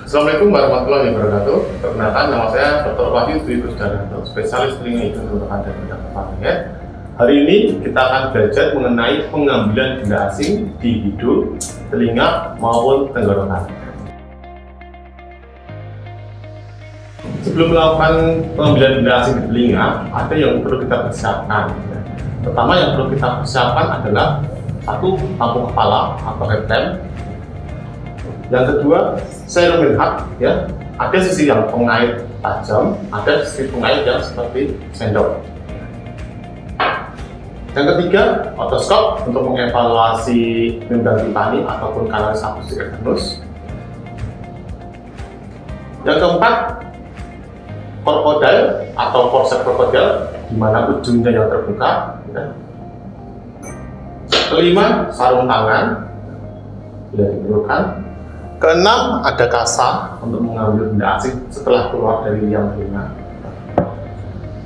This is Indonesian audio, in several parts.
Assalamualaikum warahmatullahi wabarakatuh. Perkenalkan, nama saya Dr. Wahyu Dwi Kusdananto, spesialis telinga hidung tenggorokan dan bedah pasien. Hari ini kita akan belajar mengenai pengambilan benda asing di hidung, telinga maupun tenggorokan. Sebelum melakukan pengambilan benda asing di telinga, ada yang perlu kita persiapkan. Pertama yang perlu kita persiapkan adalah satu, tampung kepala atau headlamp. Yang kedua, serum menhak, ya. Ada sisi yang pengait tajam, ada sisi pengait yang seperti sendok. Yang ketiga, otoskop untuk mengevaluasi membran timpani ataupun kanalis akustik eksternus. Yang keempat, krokodil atau forceps krokodil, di mana ujungnya yang terbuka. Ya. Kelima, sarung tangan bila diperlukan. Keenam, ada kasa untuk mengambil benda asing setelah keluar dari liang telinga.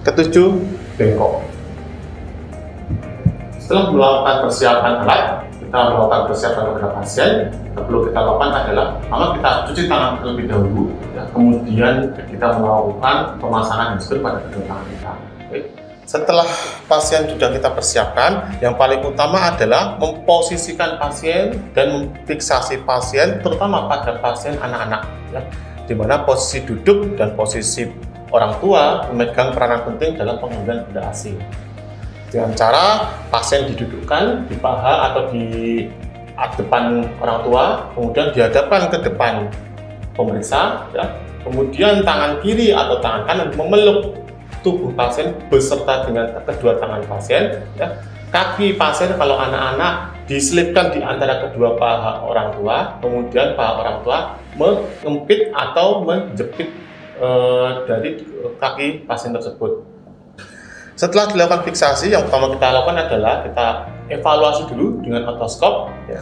Ketujuh, bengkok. Setelah melakukan persiapan alat, kita melakukan persiapan kepada pasien. Yang perlu kita lakukan adalah pertama kita cuci tangan terlebih dahulu, ya. Kemudian kita melakukan pemasangan masker pada kedua tangan kita. Oke. Setelah pasien sudah kita persiapkan, yang paling utama adalah memposisikan pasien dan memfiksasi pasien, terutama pada pasien anak-anak, ya, di mana posisi duduk dan posisi orang tua memegang peranan penting dalam pengambilan benda asing. Dengan cara pasien didudukkan di paha atau di depan orang tua, kemudian dihadapkan ke depan pemeriksa, ya. Kemudian tangan kiri atau tangan kanan memeluk tubuh pasien beserta dengan kedua tangan pasien, ya. Kaki pasien kalau anak-anak diselipkan di antara kedua paha orang tua, kemudian paha orang tua mengempit atau menjepit dari kaki pasien tersebut. Setelah dilakukan fiksasi, yang pertama kita lakukan adalah kita evaluasi dulu dengan otoskop, ya.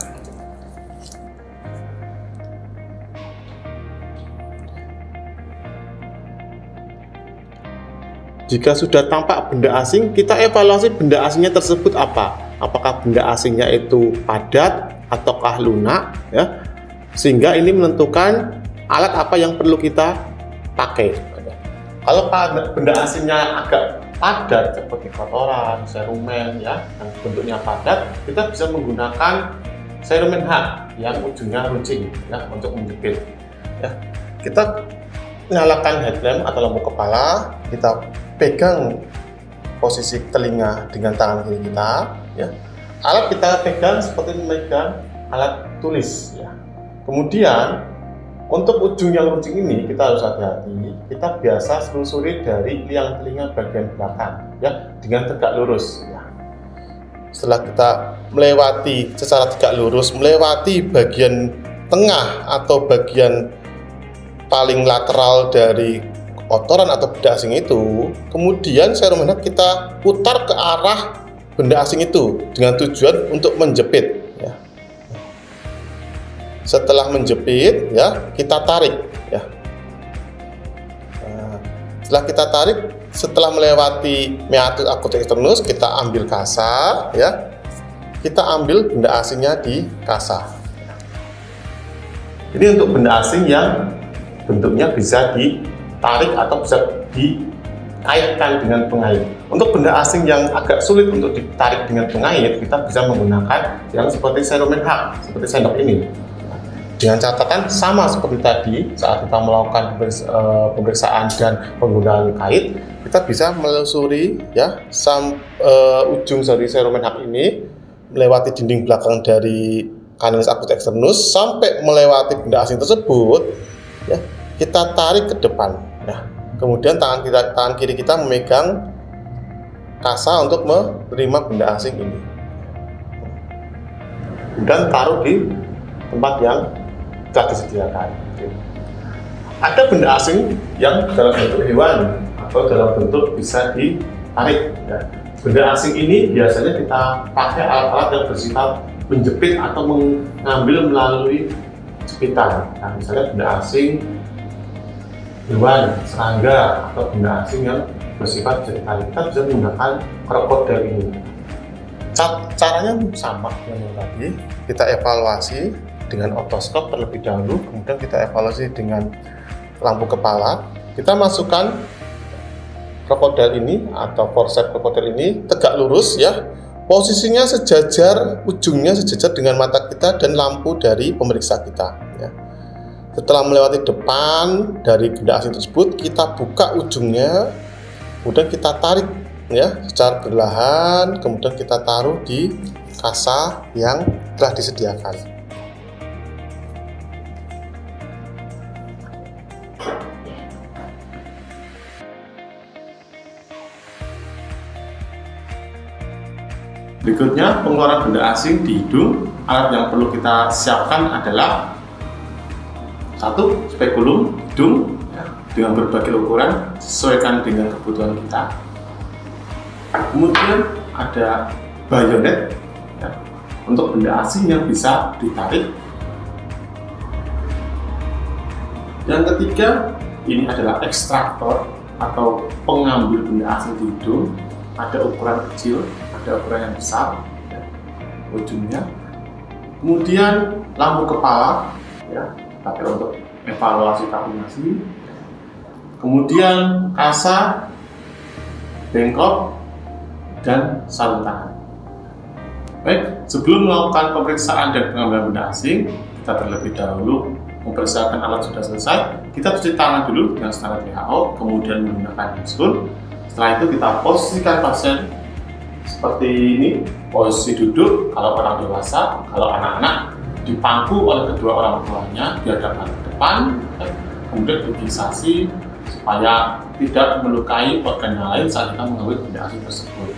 Jika sudah tampak benda asing, kita evaluasi benda asingnya tersebut apa. Apakah benda asingnya itu padat ataukah lunak, ya. Sehingga ini menentukan alat apa yang perlu kita pakai. Kalau benda asingnya agak padat seperti kotoran, serumen, ya, yang bentuknya padat, kita bisa menggunakan serum menhak yang ujungnya runcing, ya, untuk menjepit. Ya. Kita nyalakan headlamp atau lampu kepala, kita pegang posisi telinga dengan tangan kiri kita, ya. Alat kita pegang seperti memegang alat tulis, ya. Kemudian untuk ujung yang runcing ini kita harus hati-hati. Kita biasa selusuri dari liang telinga bagian belakang, ya, dengan tegak lurus, ya. Setelah kita melewati secara tegak lurus, melewati bagian tengah atau bagian paling lateral dari kotoran atau benda asing itu, kemudian serum menhak kita putar ke arah benda asing itu dengan tujuan untuk menjepit, ya. Setelah menjepit, ya, kita tarik, ya. Nah, setelah kita tarik, setelah melewati meatus akustik eksternus, kita ambil kasa, ya. Kita ambil benda asingnya di kasa. Ini untuk benda asing yang bentuknya bisa ditarik atau bisa dikaitkan dengan pengait. Untuk benda asing yang agak sulit untuk ditarik dengan pengait, kita bisa menggunakan yang seperti serum menhak, seperti sendok ini. Dengan catatan sama seperti tadi, saat kita melakukan pemeriksaan dan penggunaan kait, kita bisa menelusuri, ya, ujung dari serum menhak ini melewati dinding belakang dari kanalis akustik eksternus sampai melewati benda asing tersebut, ya. Kita tarik ke depan, ya. Kemudian tangan kiri kita memegang kasa untuk menerima benda asing ini, dan taruh di tempat yang telah disediakan. Ada benda asing yang dalam bentuk hewan atau dalam bentuk bisa ditarik, ya. Benda asing ini biasanya kita pakai alat-alat yang bersifat menjepit atau mengambil melalui jepitan. Nah, misalnya benda asing hewan, serangga, atau benda asing yang bersifat bisa ditarik, kita bisa menggunakan krokodil ini. Caranya sama dengan yang tadi, kita evaluasi dengan otoskop terlebih dahulu, kemudian kita evaluasi dengan lampu kepala. Kita masukkan krokodil ini atau forceps krokodil ini tegak lurus ya. Posisinya sejajar, ujungnya sejajar dengan mata kita dan lampu dari pemeriksa kita ya. Setelah melewati depan dari benda asing tersebut, kita buka ujungnya, kemudian kita tarik ya secara perlahan, kemudian kita taruh di kasa yang telah disediakan. Berikutnya, pengeluaran benda asing di hidung. Alat yang perlu kita siapkan adalah satu, spekulum hidung ya, dengan berbagai ukuran sesuaikan dengan kebutuhan kita. Kemudian ada bayonet ya, untuk benda asing yang bisa ditarik. Yang ketiga, ini adalah ekstraktor atau pengambil benda asing di hidung. Ada ukuran kecil, ada ukuran yang besar ya, ujungnya. Kemudian lampu kepala ya, pakai untuk evaluasi koordinasi. Kemudian kasa, bengkok, dan sarung tangan. Baik, sebelum melakukan pemeriksaan dan pengambilan benda asing, kita terlebih dahulu memeriksakan alat sudah selesai. Kita cuci tangan dulu dengan standar WHO, kemudian menggunakan handscoon. Setelah itu kita posisikan pasien seperti ini, posisi duduk kalau orang dewasa, kalau anak-anak dipangku oleh kedua orang tuanya dihadapkan ke depan, kemudian difiksasi supaya tidak melukai organ yang lain saat kita mengambil benda asing tersebut.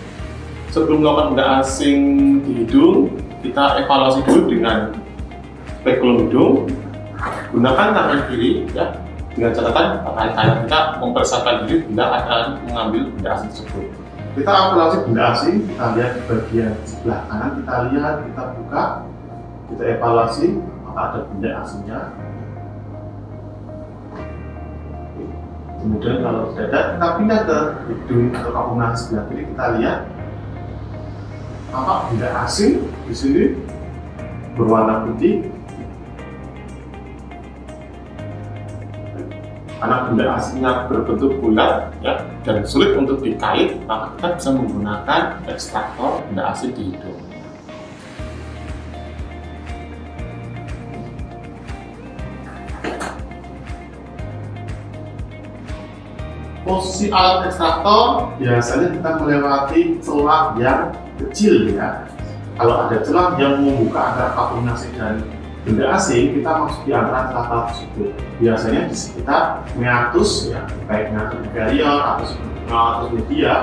Sebelum melakukan benda asing di hidung, kita evaluasi dulu dengan spekulum hidung. Gunakan tangan kiri ya, dengan catatan tangan kanan kita mempersiapkan diri bila akan mengambil benda asing tersebut. Kita evaluasi benda asing, kita lihat di bagian sebelah kanan, kita buka, kita evaluasi apakah ada benda asingnya. Kemudian kalau tidak ada, kita pindah ke hidung atau kapunan sebelah kiri, kita lihat apa benda asing di sini berwarna putih. Karena benda asingnya berbentuk bulat ya, dan sulit untuk dikait, maka kita bisa menggunakan ekstraktor benda asing di hidung. Posisi alat ekstraktor biasanya kita melewati celah yang kecil ya. Kalau ada celah yang membuka antara koordinasi dan benda asing, kita masuk di antara celah tersebut. Biasanya di sekitar meatus ya, baik meatus inferior atau meatus media,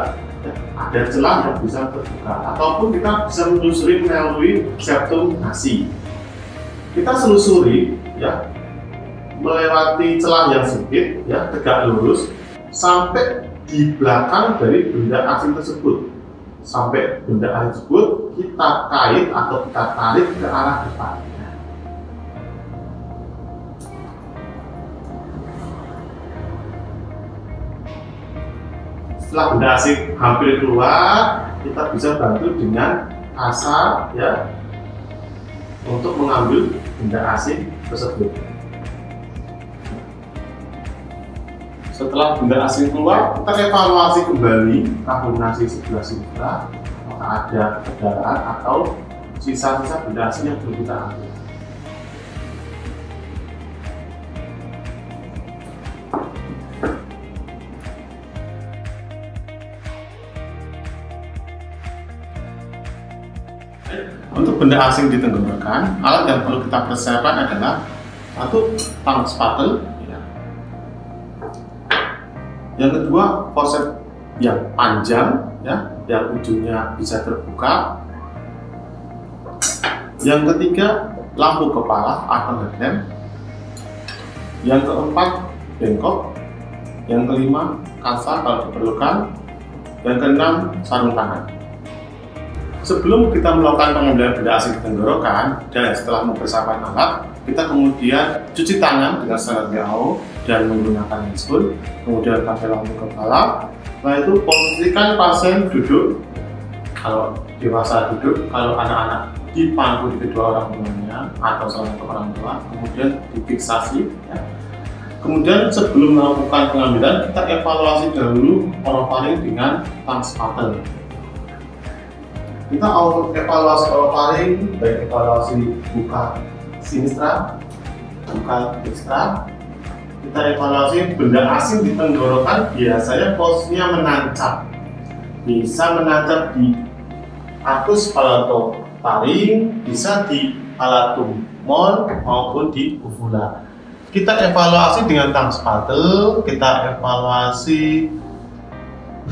ya, ada celah yang bisa terbuka. Ataupun kita bisa menelusuri melalui septum nasi. Kita selusuri ya, melewati celah yang sempit ya, tegak lurus sampai di belakang dari benda asing tersebut. Sampai benda asing tersebut kita kait atau kita tarik ke arah depan. Setelah benda asing hampir keluar, kita bisa bantu dengan kasa ya, untuk mengambil benda asing tersebut. Setelah benda asing keluar, kita evaluasi kembali koordinasi sebelah sebelah, apakah ada perdarahan atau sisa-sisa benda asing yang belum kita ambil. Untuk benda asing di tenggorokan, alat yang perlu kita persiapkan adalah satu, tang spatel. Yang kedua, forceps yang panjang ya, yang ujungnya bisa terbuka. Yang ketiga, lampu kepala atau headlamp. Yang keempat, bengkok. Yang kelima, kasa kalau diperlukan. Yang keenam, sarung tangan. Sebelum kita melakukan pengambilan benda asing di tenggorokan dan setelah mempersiapkan alat, kita kemudian cuci tangan dengan standar WHO dan menggunakan handscoon, kemudian pakai lampu kepala. Setelah itu posisikan pasien duduk, kalau dewasa duduk, kalau anak-anak dipandu di kedua orang tuanya atau salah satu orang tua, kemudian difiksasi. Ya. Kemudian sebelum melakukan pengambilan, kita evaluasi dahulu orofaring dengan tang spatel. Kita evaluasi orofaring, baik evaluasi buka sinistra, buka dekstra. Kita evaluasi benda asing di tenggorokan biasanya posisinya menancap, bisa menancap di arcus palatofaring, bisa di palatum mol maupun di uvula. Kita evaluasi dengan tang spatel, kita evaluasi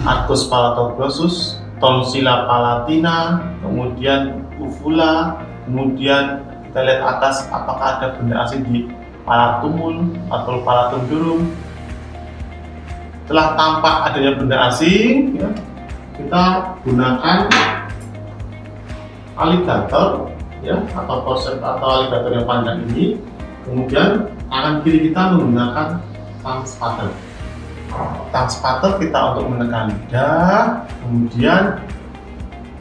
arcus palatoglossus, tonsilla palatina, kemudian uvula, kemudian kita lihat atas apakah ada benda asing di palatumul atau palatum durum. Setelah tampak adanya benda asing, ya, kita gunakan aligator, ya, atau forceps atau aligator yang panjang ini. Kemudian tangan kiri kita menggunakan tang spatel. Tang spatel kita untuk menekan lidah. Kemudian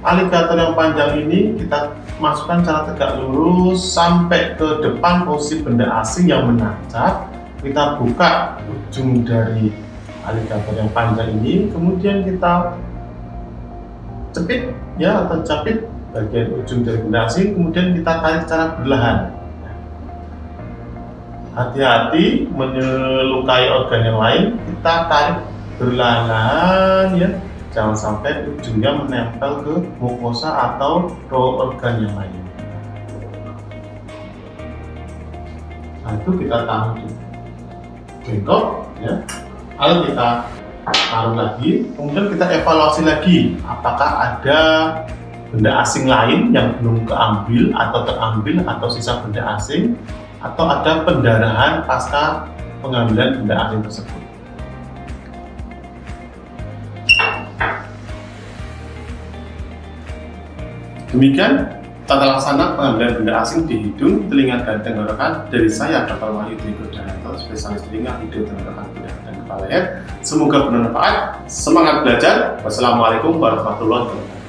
aligator yang panjang ini kita masukkan cara tegak lurus sampai ke depan posisi benda asing yang menancap. Kita buka ujung dari aligator yang panjang ini, kemudian kita cepit, ya, atau capit bagian ujung dari benda asing, kemudian kita tarik secara perlahan. Hati-hati melukai organ yang lain, kita tarik perlahan, ya, jangan sampai ujungnya menempel ke mukosa atau organ yang lain. Nah, itu kita taruh di bengkok, ya, lalu kita taruh lagi, kemudian kita evaluasi lagi apakah ada benda asing lain yang belum keambil atau terambil atau sisa benda asing, atau ada pendarahan pasca pengambilan benda asing tersebut. Demikian tata laksana pengambilan benda asing di hidung, telinga, dan tenggorokan dari saya, Dr. Wahyu Dwi Gudhanto, spesialis telinga, hidung, tenggorokan, bedah, dan kepala leher. Semoga bermanfaat. Semangat belajar. Wassalamualaikum warahmatullahi wabarakatuh.